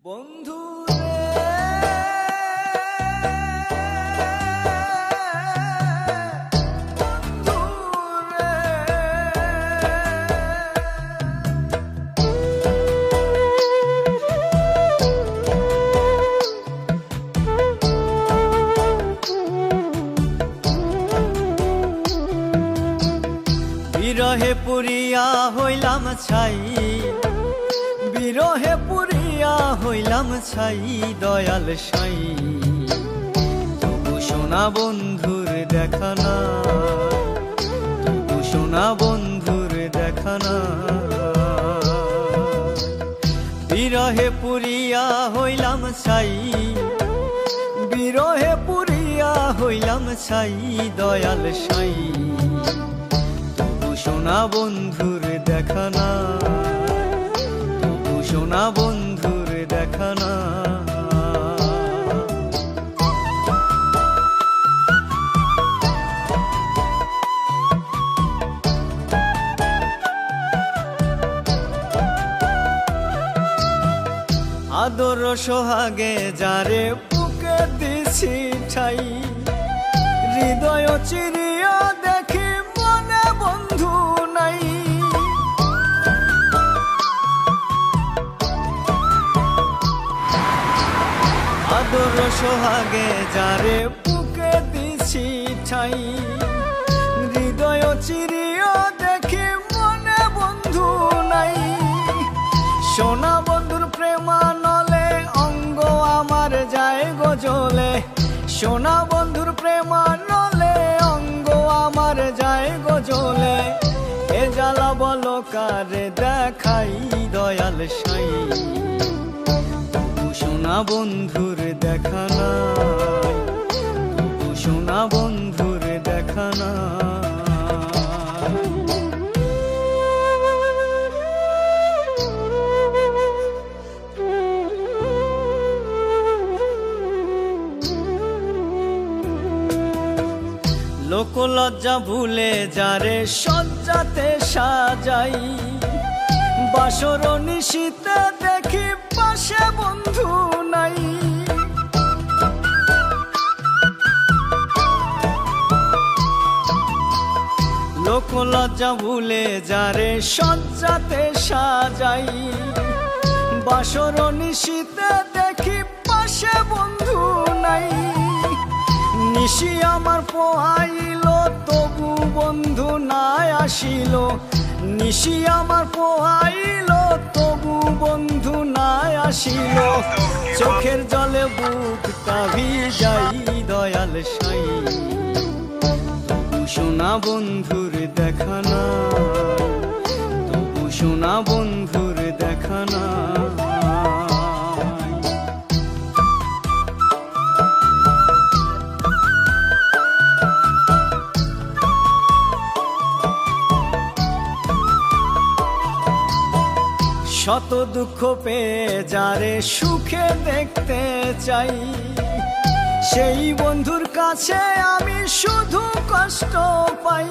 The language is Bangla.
বন্ধু বিরহে পুরিয়া হইলাম ছাই, বিরহে পুরিয়া হইলাম ছাই, দয়াল সাই তবু সোনা বন্ধুর দেখা না, তবু সোনা বন্ধুর দেখা না। বিরহে পুরিয়া হইলাম ছাই, বিরহে পুরিয়া হইলাম ছাই, দয়াল সাই সোনা বন্ধুর দেখা না, তবু সোনা বন্ধুর দেখা না। আদর সোহাগে যারে বুকে দিছি ঠাই, হৃদয় চিরিয়া দেখি মনে বন্ধু নাই। আদর সোহাগে যারে বুকে দিছি ঠাই, হৃদয় চিরিয়া দেখি মনে বন্ধু নাই। সোনা বন্ধুর প্রেমানলে অঙ্গ আমার যায় গজলে, সোনা বন্ধুর প্রেমানলে অঙ্গ আমার যায় গজলে। এ জ্বালা বলো কারে দেখাই, দয়াল সাই তবু সোনা বন্ধুর দেখা না, তবু সোনা বন্ধুর দেখা না। লোক লজ্জা ভুলে যারে সজ্জাতে সাজাই, বাসর নিশীতে দেখি পাশে বন্ধু নাই। লোক লজ্জা ভুলে যারে সজ্জাতে সাজাই, বাসর নিশীতে দেখি পাশে বন্ধু নাই। নিশি আমার পোহাইল তবু বন্ধু নাই আসিল, নিশি আমার পোহাইল তবু বন্ধু নাই আসিল। চোখের জলে বুকটা ভিজাই, দয়াল সাই তবু সোনা বন্ধুর দেখা না, তবু সোনা বন্ধুর দেখা না। শত দুঃখ পেয়ে যারে সুখে দেখতে চাই, সেই বন্ধুর কাছে আমি শুধু কষ্ট পাই।